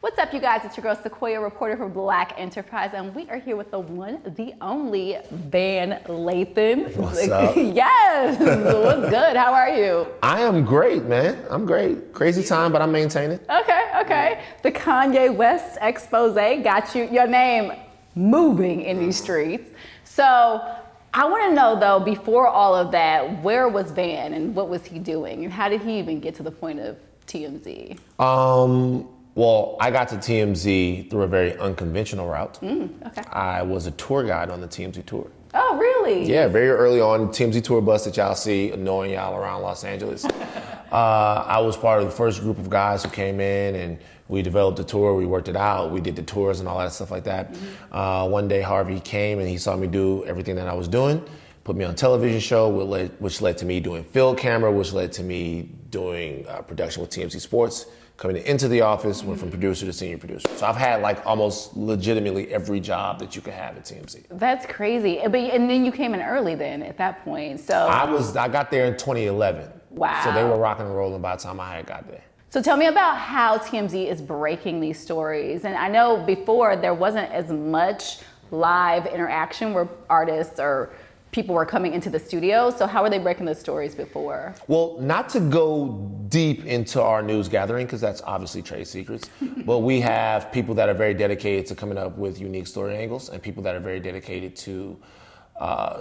What's up, you guys? It's your girl Sequoia, reporter for Black Enterprise, and we are here with the one, the only Van Lathan. What's up? Yes. What's good? How are you? I am great, man. I'm great. Crazy time, but I'm maintaining. Okay. The Kanye West expose got your name moving in these streets. So I want to know, though, before all of that, where was Van and what was he doing, and how did he even get to the point of TMZ? Well, I got to TMZ through a very unconventional route. Okay. I was a tour guide on the TMZ tour. Oh, really? Yeah, very early on, TMZ tour bus that y'all see annoying y'all around Los Angeles. I was part of the first group of guys who came in, and we developed the tour, we worked it out, we did the tours and all that stuff like that. One day Harvey came and he saw me do everything that I was doing, put me on a television show, which led to me doing field camera, which led to me doing production with TMZ Sports. Coming into the office, went from producer to senior producer. So I've had like almost legitimately every job that you could have at TMZ. That's crazy. And then you came in early then at that point. So I got there in 2011. Wow. So they were rocking and rolling by the time I had got there. So tell me about how TMZ is breaking these stories. And I know before there wasn't as much live interaction where artists or people were coming into the studio. So how were they breaking those stories before? Well, not to go deep into our news gathering, because that's obviously trade secrets, but we have people that are very dedicated to coming up with unique story angles and people that are very dedicated to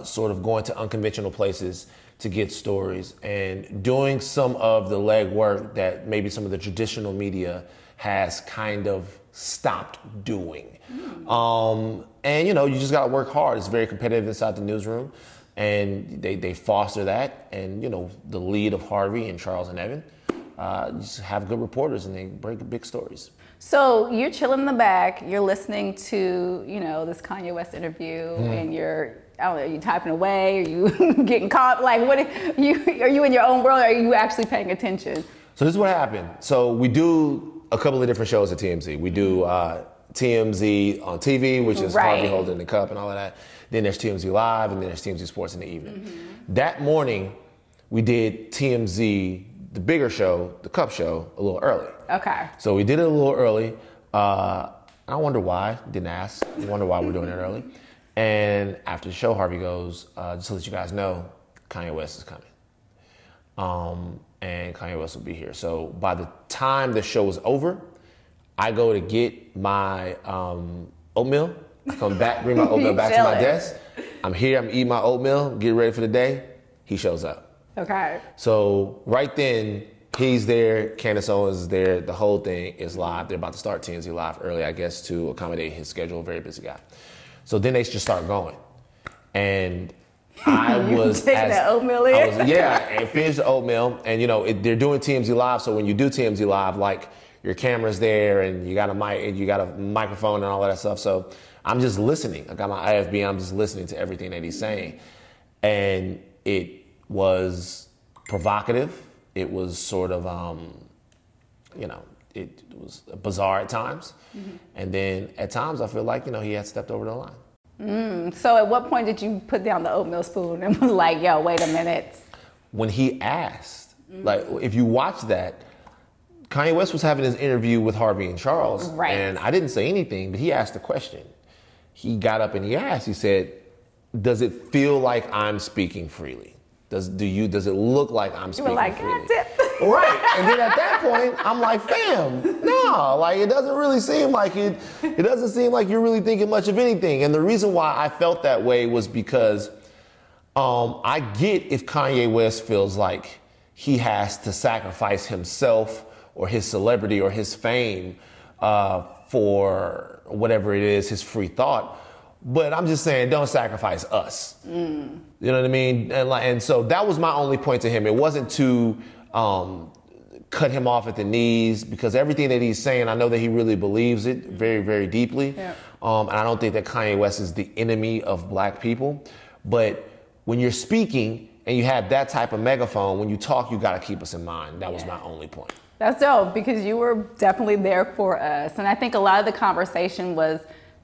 sort of going to unconventional places to get stories and doing some of the legwork that maybe some of the traditional media has kind of stopped doing. And you know, you just gotta work hard. It's very competitive inside the newsroom, and they foster that. And you know, the lead of Harvey and Charles and Evan, just have good reporters and they break big stories. So you're chilling in the back, you're listening to, you know, this Kanye West interview, and I don't know, are you typing away? Are you getting caught? Like, are you in your own world, or are you actually paying attention? So this is what happened. So we do a couple of different shows at TMZ. We do TMZ on TV, which is Harvey holding the cup and all of that. Then there's TMZ Live, and then there's TMZ Sports in the evening. That morning, we did TMZ, the bigger show, the cup show, a little early. Okay. So we did it a little early. I wonder why, didn't ask. I wonder why we're doing it early. And after the show, Harvey goes, just to let you guys know, Kanye West is coming. And Kanye West will be here. So by the time the show was over, I go to get my oatmeal. I come back, bring my oatmeal back to my desk. I'm here, I'm eating my oatmeal, get ready for the day. He shows up. Okay. So right then, he's there, Candace Owens is there, the whole thing is live. They're about to start TMZ Live early, I guess, to accommodate his schedule, very busy guy. So then they just start going. And I was taking that oatmeal in? and finished the oatmeal. And you know, they're doing TMZ Live, so when you do TMZ Live, like your camera's there and you got a mic and you got a microphone and all of that stuff. So I'm just listening. I got my IFB, I'm just listening to everything that he's saying. And it was provocative. It was sort of, you know, it was bizarre at times. And then at times I feel like, you know, he had stepped over the line. So at what point did you put down the oatmeal spoon and was like, yo, wait a minute? When he asked, like, if you watch that, Kanye West was having his interview with Harvey and Charles, and I didn't say anything, but he asked a question. He got up and he asked, he said, does it feel like I'm speaking freely? Does it look like I'm speaking freely? You were like, right. And then at that point, I'm like, fam, no, like it doesn't really seem like it doesn't seem like you're really thinking much of anything. And the reason why I felt that way was because I get if Kanye West feels like he has to sacrifice himself or his celebrity or his fame for whatever it is, his free thought. But I'm just saying, don't sacrifice us. You know what I mean? And so that was my only point to him. It wasn't to cut him off at the knees, because everything that he's saying, I know that he really believes it very, very deeply. Yeah. And I don't think that Kanye West is the enemy of black people. But when you're speaking and you have that type of megaphone, when you talk, you got to keep us in mind. That was my only point. That's dope, because you were definitely there for us. And I think a lot of the conversation was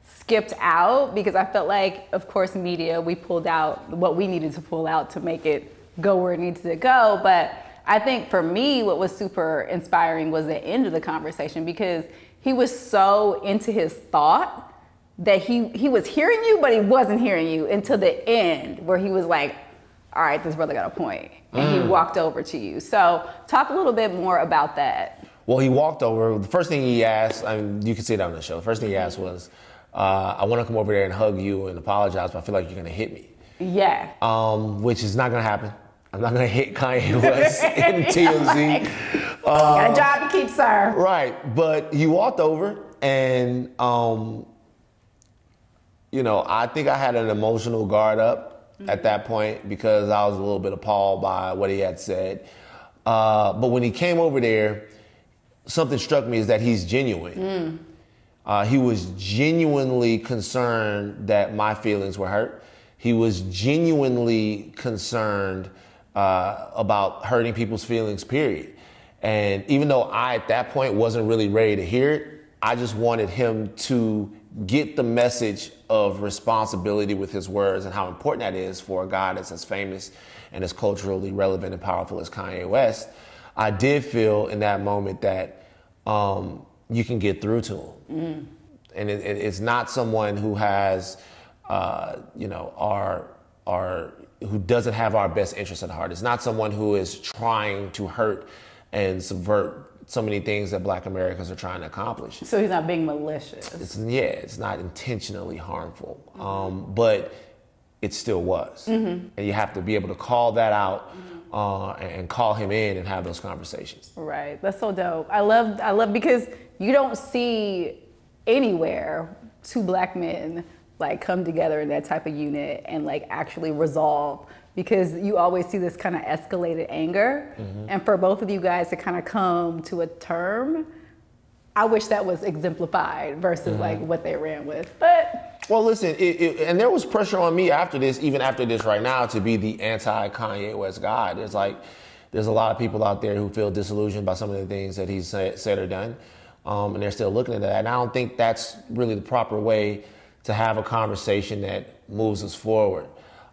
skipped out because I felt like, of course, media, we pulled out what we needed to pull out to make it go where it needed to go. But I think for me, what was super inspiring was the end of the conversation, because he was so into his thought that he was hearing you, but he wasn't hearing you until the end, where he was like, all right, this brother got a point. And he walked over to you. So talk a little bit more about that. Well, he walked over. The first thing he asked, I mean, you can see it on the show. The first thing he asked was, I want to come over there and hug you and apologize, but I feel like you're going to hit me. Yeah. Which is not going to happen. I'm not going to hit Kanye West in TMZ. Got a job to keep, sir. Right. But he walked over and, you know, I think I had an emotional guard up at that point because I was a little bit appalled by what he had said. But when he came over there, something struck me is that he's genuine. He was genuinely concerned that my feelings were hurt. He was genuinely concerned about hurting people's feelings, period. And even though I, at that point, wasn't really ready to hear it, I just wanted him to get the message of responsibility with his words and how important that is for a guy that's as famous and as culturally relevant and powerful as Kanye West. I did feel in that moment that you can get through to him. And it's not someone who has, you know, who doesn't have our best interests at heart. It's not someone who is trying to hurt and subvert so many things that Black Americans are trying to accomplish. So he's not being malicious. It's not intentionally harmful, but it still was. And you have to be able to call that out and call him in and have those conversations. Right, that's so dope. I love because you don't see anywhere two Black men like come together in that type of unit and like actually resolve, because you always see this kind of escalated anger. And for both of you guys to kind of come to a term, I wish that was exemplified versus like what they ran with. But well, listen, and there was pressure on me after this, even after this right now, to be the anti-Kanye West guy. There's a lot of people out there who feel disillusioned by some of the things that he's said or done, and they're still looking at that. And I don't think that's really the proper way to have a conversation that moves us forward.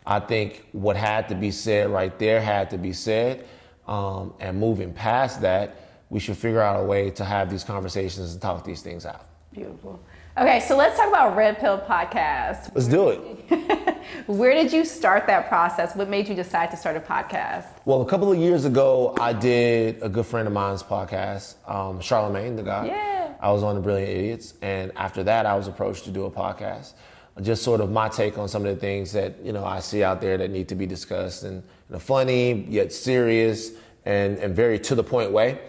I think what had to be said right there had to be said, and moving past that, we should figure out a way to have these conversations and talk these things out. Beautiful. Okay, so let's talk about Red Pill Podcast. Let's do it. Where did you start that process? What made you decide to start a podcast? Well, a couple of years ago, I did a good friend of mine's podcast, Charlemagne, the guy. Yeah. I was on The Brilliant Idiots. And after that, I was approached to do a podcast. Just sort of my take on some of the things that, you know, I see out there that need to be discussed in a funny, yet serious, and very to the point way.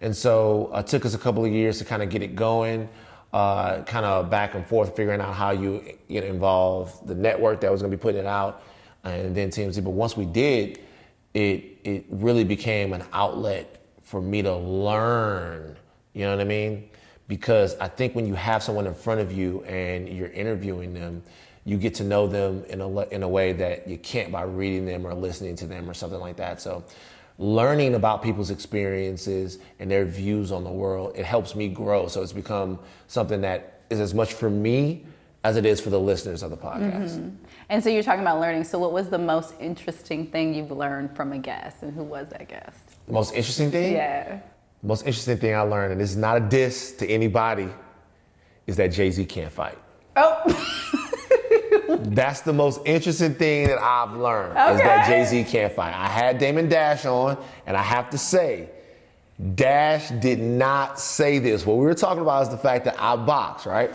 And so it took us a couple of years to kind of get it going, kind of back and forth, figuring out how you involve the network that was going to be putting it out, and then TMZ. But once we did, it really became an outlet for me to learn, you know what I mean? Because I think when you have someone in front of you and you're interviewing them, you get to know them in a way that you can't by reading them or listening to them or something like that. So learning about people's experiences and their views on the world, it helps me grow. So it's become something that is as much for me as it is for the listeners of the podcast. And so you're talking about learning. So what was the most interesting thing you've learned from a guest, and who was that guest? The most interesting thing? Yeah. The most interesting thing I learned, and this is not a diss to anybody, is that Jay-Z can't fight. Oh. That's the most interesting thing that I've learned, is that Jay-Z can't fight. I had Damon Dash on, and I have to say, Dash did not say this. What we were talking about is the fact that I box, right?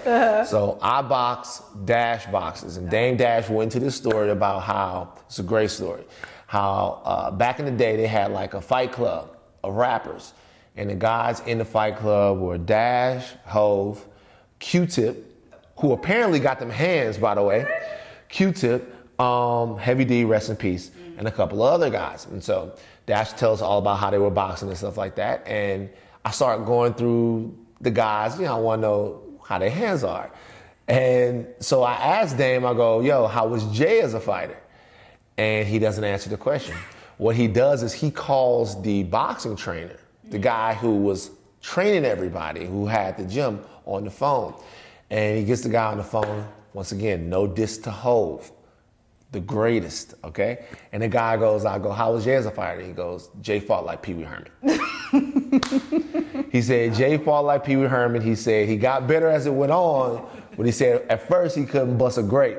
So I box, Dash boxes. And Dame Dash went into this story about how, it's a great story, how back in the day they had like a fight club of rappers. And the guys in the fight club were Dash, Hove, Q-Tip, who apparently got them hands, by the way, Q-Tip, Heavy D, rest in peace, and a couple of other guys. And so Dash tells all about how they were boxing and stuff like that. And I started going through the guys, I want to know how their hands are. And so I asked Dame, I go, yo, how was Jay as a fighter? And he doesn't answer the question. What he does is he calls the boxing trainer, the guy who was training everybody, who had the gym, on the phone. And he gets the guy on the phone. Once again, no diss to Hove, the greatest, okay? And the guy goes, I go, how was Jay as a fighter? He goes, Jay fought like Pee Wee Herman. He said Jay fought like Pee Wee Herman. He said he got better as it went on, but he said at first he couldn't bust a grape.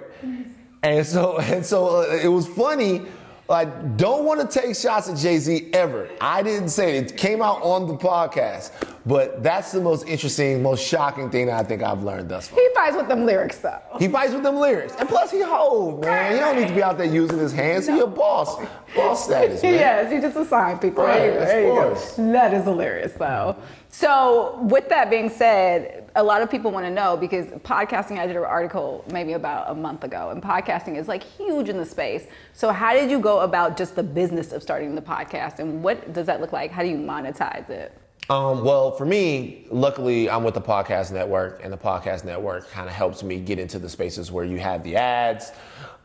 And so it was funny. Like, don't want to take shots at Jay-Z ever. I didn't say it. It came out on the podcast. But that's the most interesting, most shocking thing that I think I've learned thus far. He fights with them lyrics, though. He fights with them lyrics. And plus, he Hov, man. He don't need to be out there using his hands. He a boss. Boss status, man. Yes, he just assigned people. Right, there you go. That is hilarious, though. So, with that being said, a lot of people want to know, because podcasting, I did an article maybe about a month ago, and podcasting is like huge in the space. So how did you go about just the business of starting the podcast, and what does that look like? How do you monetize it? Well, for me, luckily, I'm with the podcast network, and the podcast network kind of helps me get into the spaces where you have the ads,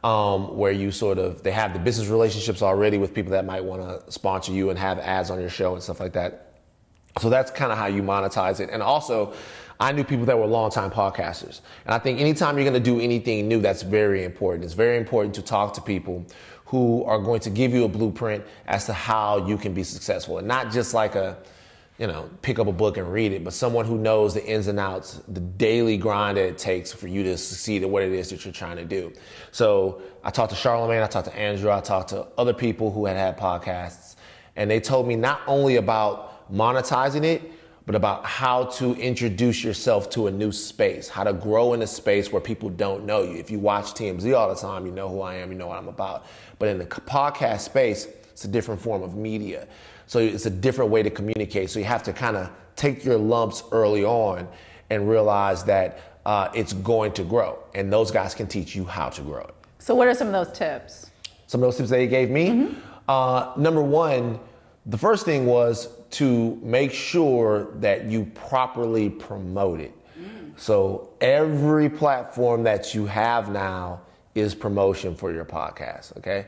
where you they have the business relationships already with people that might want to sponsor you and have ads on your show and stuff like that. So that's kind of how you monetize it. And also, I knew people that were longtime podcasters. And I think anytime you're going to do anything new, that's very important. It's very important to talk to people who are going to give you a blueprint as to how you can be successful. And not just like pick up a book and read it, but someone who knows the ins and outs, the daily grind that it takes for you to succeed at what it is that you're trying to do. So I talked to Charlamagne, I talked to Andrew, I talked to other people who had podcasts, and they told me not only about monetizing it, but about how to introduce yourself to a new space, how to grow in a space where people don't know you. If you watch TMZ all the time, you know who I am, you know what I'm about. But in the podcast space, it's a different form of media. So it's a different way to communicate. So you have to kind of take your lumps early on and realize that it's going to grow. And those guys can teach you how to grow it. So what are some of those tips? Some of those tips they gave me? Number one, the first thing was to make sure that you properly promote it. So every platform that you have now is promotion for your podcast, okay?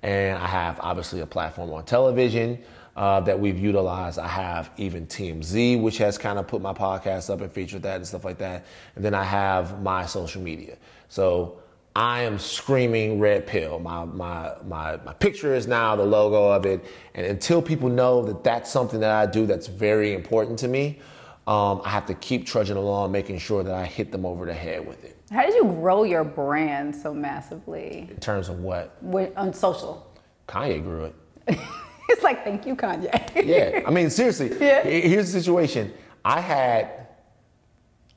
And I have obviously a platform on television that we've utilized. I have even TMZ, which has kind of put my podcast up and featured that and stuff like that. And then I have my social media. So I am screaming red pill. My picture is now the logo of it. And until people know that that's something that I do that's very important to me, I have to keep trudging along, making sure that I hit them over the head with it. How did you grow your brand so massively? In terms of what? On social. Kanye grew it. It's like, thank you, Kanye. Yeah, I mean, seriously, here's the situation. I had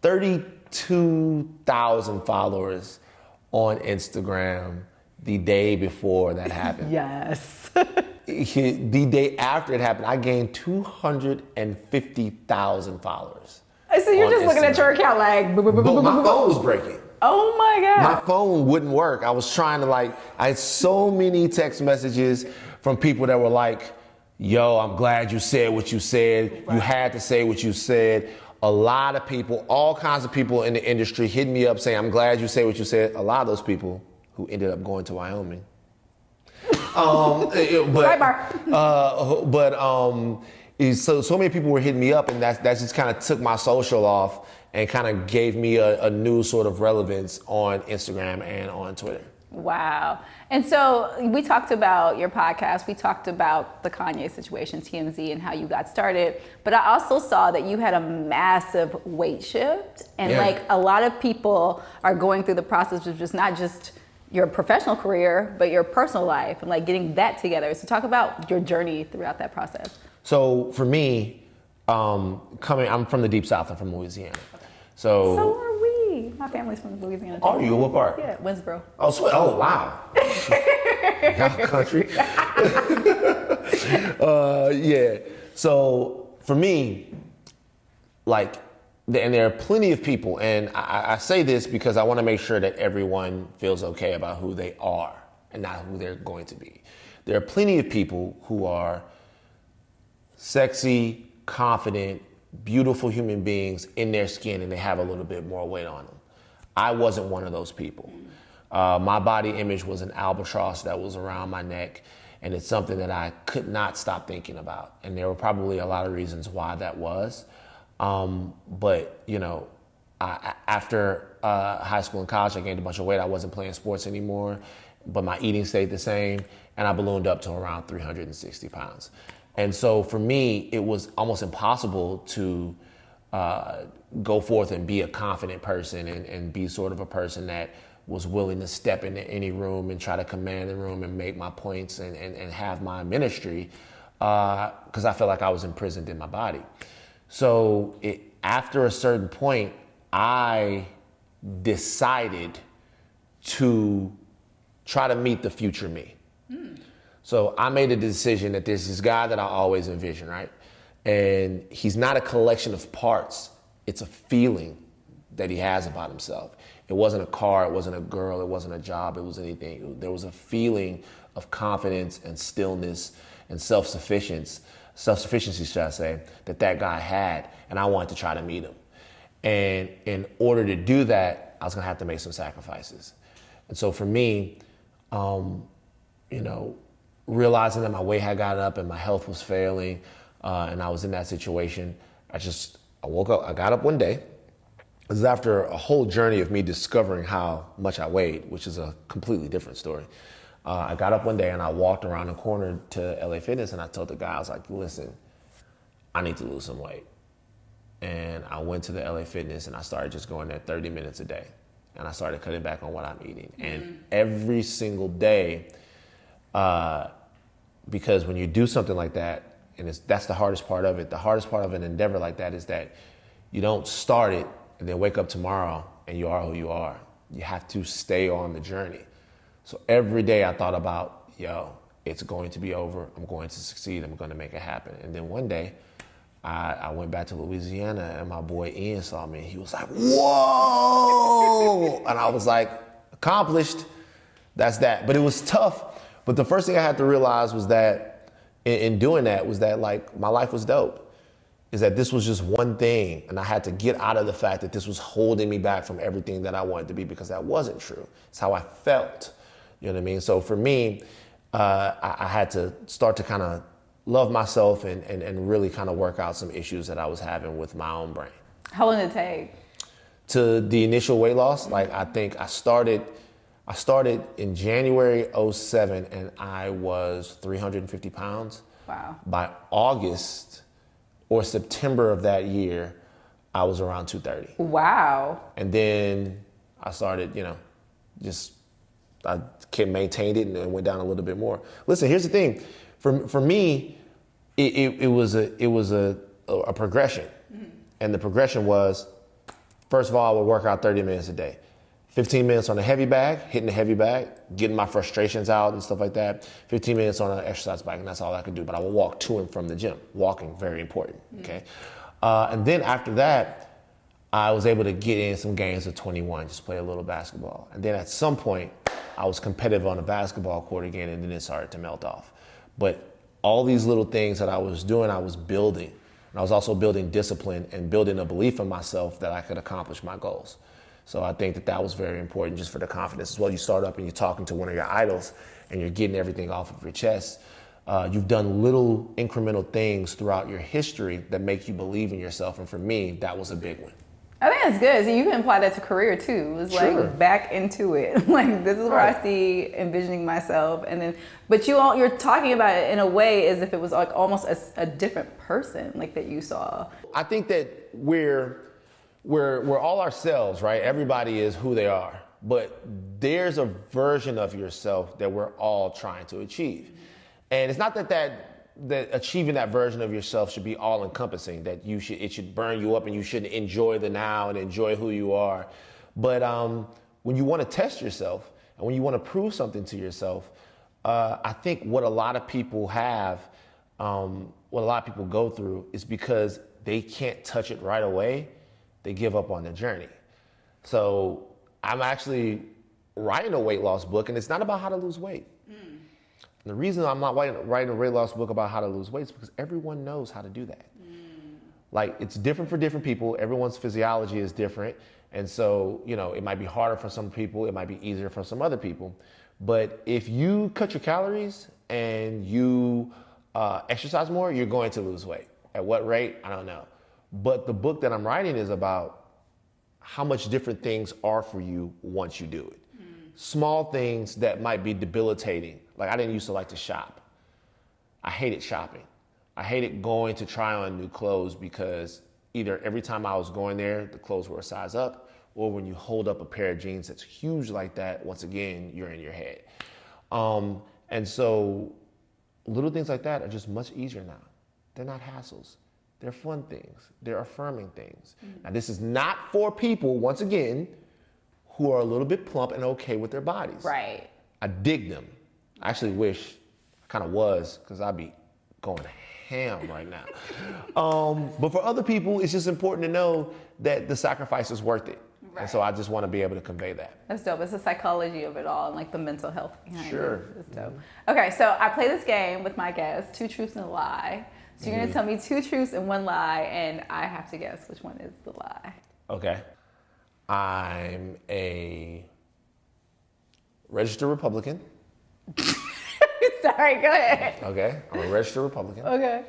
32,000 followers on Instagram the day before that happened. Yes. The day after it happened, I gained 250,000 followers. So you're just looking at your account like... But my phone was breaking. Oh my God. My phone wouldn't work. I was trying to I had so many text messages from people that were like, yo, I'm glad you said what you said. Right. You had to say what you said. A lot of people, all kinds of people in the industry hit me up saying, I'm glad you say what you said. A lot of those people who ended up going to Wyoming. So many people were hitting me up, and that just kind of took my social off and kind of gave me a new sort of relevance on Instagram and on Twitter. Wow. And so we talked about your podcast. We talked about the Kanye situation, TMZ, and how you got started. But I also saw that you had a massive weight shift. And a lot of people are going through the process of just not just your professional career, but your personal life and getting that together. So talk about your journey throughout that process. So for me, I'm from the Deep South. I'm from Louisiana. So are we. My family's from Louisiana. Oh, you? What part? Yeah, Winsboro. Oh, sweet. Oh, wow. Y'all country. Yeah. So for me, and there are plenty of people, and I say this because I want to make sure that everyone feels okay about who they are and not who they're going to be. There are plenty of people who are sexy, confident, beautiful human beings in their skin, and they have a little bit more weight on them. I wasn't one of those people. My body image was an albatross that was around my neck, and it's something that I could not stop thinking about. And there were probably a lot of reasons why that was. After high school and college, I gained a bunch of weight. I wasn't playing sports anymore, but my eating stayed the same, and I ballooned up to around 360 pounds. And so for me, it was almost impossible to go forth and be a confident person and be sort of a person that was willing to step into any room and try to command the room and make my points and have my ministry, because I felt like I was imprisoned in my body. So after a certain point, I decided to try to meet the future me. So I made a decision that there's this guy that I always envision, right? And he's not a collection of parts. It's a feeling that he has about himself. It wasn't a car, it wasn't a girl, it wasn't a job, it was anything. There was a feeling of confidence and stillness and self-sufficiency, should I say, that guy had, and I wanted to try to meet him. And in order to do that, I was gonna have to make some sacrifices. And so for me, realizing that my weight had gotten up and my health was failing, and I was in that situation, I woke up, I got up one day. This is after a whole journey of me discovering how much I weighed, which is a completely different story. I got up one day and I walked around the corner to LA Fitness and I told the guy, I was like, listen, I need to lose some weight. And I went to the LA Fitness and I started just going there 30 minutes a day. And I started cutting back on what I'm eating. And every single day, because when you do something like that, and that's the hardest part of it, the hardest part of an endeavor like that is that you don't start it and then wake up tomorrow and you are who you are. You have to stay on the journey. So every day I thought about, it's going to be over. I'm going to succeed. I'm going to make it happen. And then one day I went back to Louisiana and my boy Ian saw me. He was like, whoa! And I was like, accomplished. That's that. But it was tough. But the first thing I had to realize was that in doing that was that like my life was dope. Is that this was just one thing, and I had to get out of the fact that this was holding me back from everything that I wanted to be, because that wasn't true. It's how I felt. You know what I mean? So for me, I had to start to kind of love myself and really kind of work out some issues that I was having with my own brain. How long did it take? To the initial weight loss, like I think I started in January 2007 and I was 350 pounds. Wow. By August or September of that year, I was around 230. Wow. And then I started, I maintained it and went down a little bit more. Listen, here's the thing. For me, it was a progression. Mm-hmm. And the progression was, first of all, I would work out 30 minutes a day. 15 minutes on the heavy bag, hitting the heavy bag, getting my frustrations out and stuff like that. 15 minutes on an exercise bike, and that's all I could do. But I would walk to and from the gym. Walking, very important, okay? And then after that, I was able to get in some games of 21, just play a little basketball. And then at some point, I was competitive on the basketball court again, and then it started to melt off. But all these little things that I was doing, I was building. And I was also building discipline and building a belief in myself that I could accomplish my goals. So I think that was very important just for the confidence as well. You start up and you're talking to one of your idols and you're getting everything off of your chest. You've done little incremental things throughout your history that make you believe in yourself. And for me, that was a big one. I think that's good. So you can apply that to career too. It's like back into it. Like this is where I see envisioning myself. And then, but you're talking about it in a way as if it was like almost a different person like that you saw. I think that we're all ourselves, right? Everybody is who they are, but there's a version of yourself that we're all trying to achieve. And it's not that achieving that version of yourself should be all encompassing, that it should burn you up and you shouldn't enjoy the now and enjoy who you are. But when you want to test yourself and when you want to prove something to yourself, I think what a lot of people have, what a lot of people go through is because they can't touch it right away. They give up on the journey. So I'm actually writing a weight loss book, and it's not about how to lose weight. And the reason I'm not writing a weight loss book about how to lose weight is because everyone knows how to do that. Like, it's different for different people. Everyone's physiology is different. And so, it might be harder for some people. It might be easier for some other people. But if you cut your calories and you exercise more, you're going to lose weight. At what rate? I don't know. But the book that I'm writing is about how much different things are for you once you do it. Small things that might be debilitating. Like, I didn't used to like to shop. I hated shopping. I hated going to try on new clothes because either every time I was going there, the clothes were a size up, or when you hold up a pair of jeans that's huge like that, once again, you're in your head. And so little things like that are just much easier now. They're not hassles. They're fun things. They're affirming things. Now, this is not for people, once again, who are a little bit plump and okay with their bodies. Right. I dig them. I actually wish I kind of was, because I'd be going ham right now. But for other people, it's just important to know that the sacrifice is worth it. Right. And so I just want to be able to convey that. That's dope. It's the psychology of it all and like the mental health behind sure. it. It's dope. Okay, so I play this game with my guests, 2 truths and a lie. So you're going to tell me 2 truths and 1 lie, and I have to guess which one is the lie. Okay. I'm a registered Republican. Sorry, go ahead. Okay, I'm a registered Republican. Okay.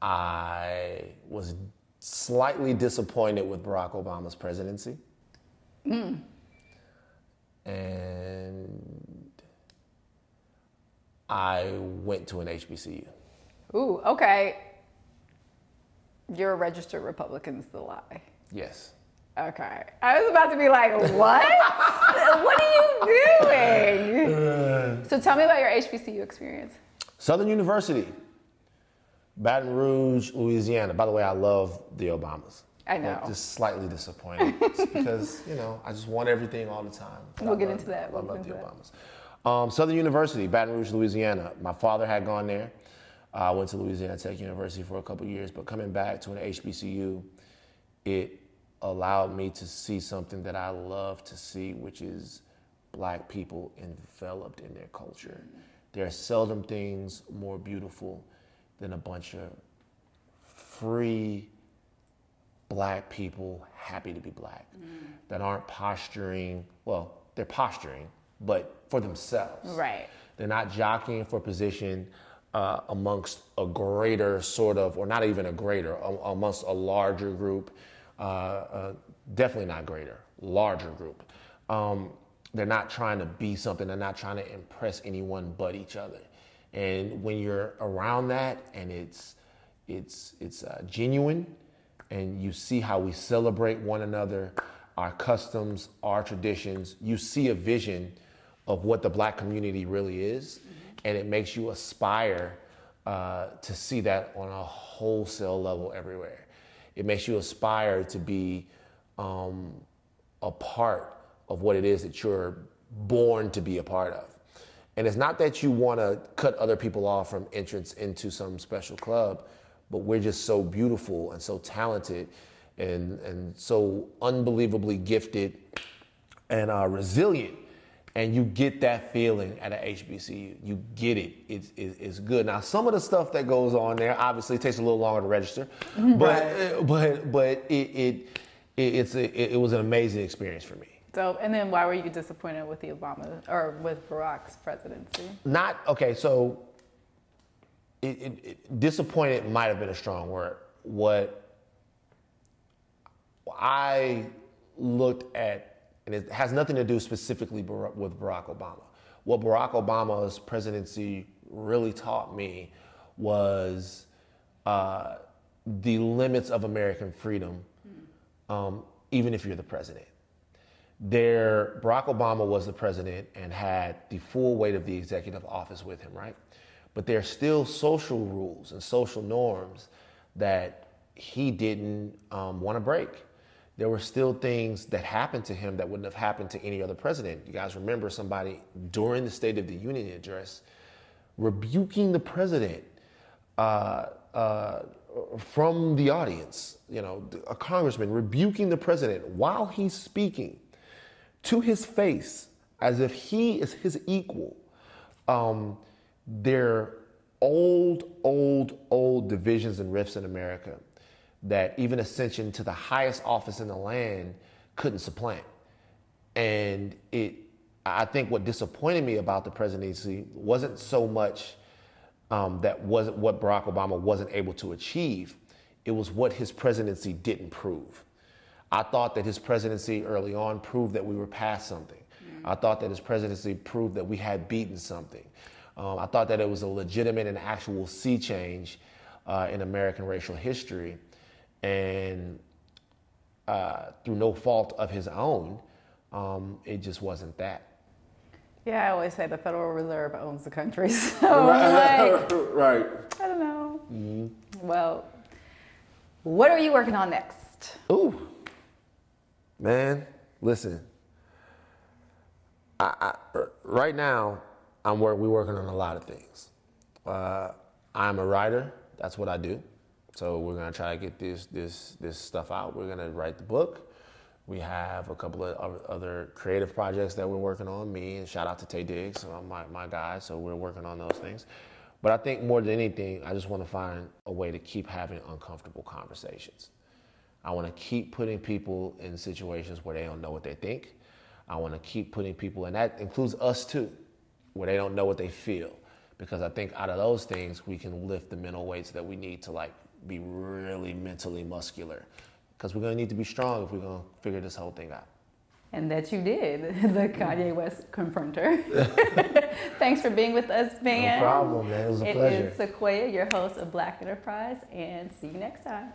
I was slightly disappointed with Barack Obama's presidency. And I went to an HBCU. Ooh, okay. You're a registered Republican's the lie. Yes. Okay. I was about to be like, what? What are you doing? So tell me about your HBCU experience. Southern University, Baton Rouge, Louisiana. By the way, I love the Obamas. I know. But just slightly disappointed just because, I just want everything all the time. We'll get into that. I love the Obamas. Southern University, Baton Rouge, Louisiana. My father had gone there. I went to Louisiana Tech University for a couple of years, but coming back to an HBCU, it allowed me to see something that I love to see, which is Black people enveloped in their culture. There are seldom things more beautiful than a bunch of free Black people happy to be Black, that aren't posturing, well, they're posturing, but for themselves. Right. They're not jockeying for position amongst a greater sort of, or not even a greater, amongst a larger group, definitely not greater, larger group. They're not trying to be something. They're not trying to impress anyone but each other. And when you're around that and it's genuine, and you see how we celebrate one another, our customs, our traditions, you see a vision of what the Black community really is, and it makes you aspire to see that on a wholesale level everywhere. It makes you aspire to be a part of what it is that you're born to be a part of. And it's not that you want to cut other people off from entrance into some special club, but we're just so beautiful and so talented and so unbelievably gifted and resilient. And you get that feeling at an HBCU. You get it. It's good. Now, some of the stuff that goes on there obviously takes a little longer to register, but it was an amazing experience for me. So, and then why were you disappointed with the Obama or with Barack's presidency? So disappointed might have been a strong word. What I looked at, and it has nothing to do specifically with Barack Obama. What Barack Obama's presidency really taught me was the limits of American freedom, even if you're the president. Barack Obama was the president and had the full weight of the executive office with him, right? But there are still social rules and social norms that he didn't want to break. There were still things that happened to him that wouldn't have happened to any other president. You guys remember somebody during the State of the Union address rebuking the president from the audience, a congressman rebuking the president while he's speaking to his face as if he is his equal. There are old divisions and rifts in America that even ascension to the highest office in the land couldn't supplant. And I think what disappointed me about the presidency wasn't so much that wasn't what Barack Obama wasn't able to achieve. It was what his presidency didn't prove. I thought that his presidency early on proved that we were past something. I thought that his presidency proved that we had beaten something. I thought that it was a legitimate and actual sea change in American racial history. And through no fault of his own, it just wasn't that. Yeah, I always say the Federal Reserve owns the country. So like, right. I don't know. Mm-hmm. Well, what are you working on next? Ooh, man, listen. Right now, we're working on a lot of things. I'm a writer. That's what I do. So we're gonna try to get this stuff out. We're gonna write the book. We have a couple of other creative projects that we're working on. Me, and shout out to Tay Diggs, my guy. So we're working on those things. But I think more than anything, I just want to find a way to keep having uncomfortable conversations. I want to keep putting people in situations where they don't know what they think. I want to keep putting people, and that includes us too, where they don't know what they feel. Because I think out of those things, we can lift the mental weights that we need to like be really mentally muscular. Because we're going to need to be strong if we're going to figure this whole thing out. And that you did, the Kanye West confronter. Thanks for being with us, Van. No problem, man. It was a pleasure. It is Sequoia, your host of Black Enterprise, and see you next time.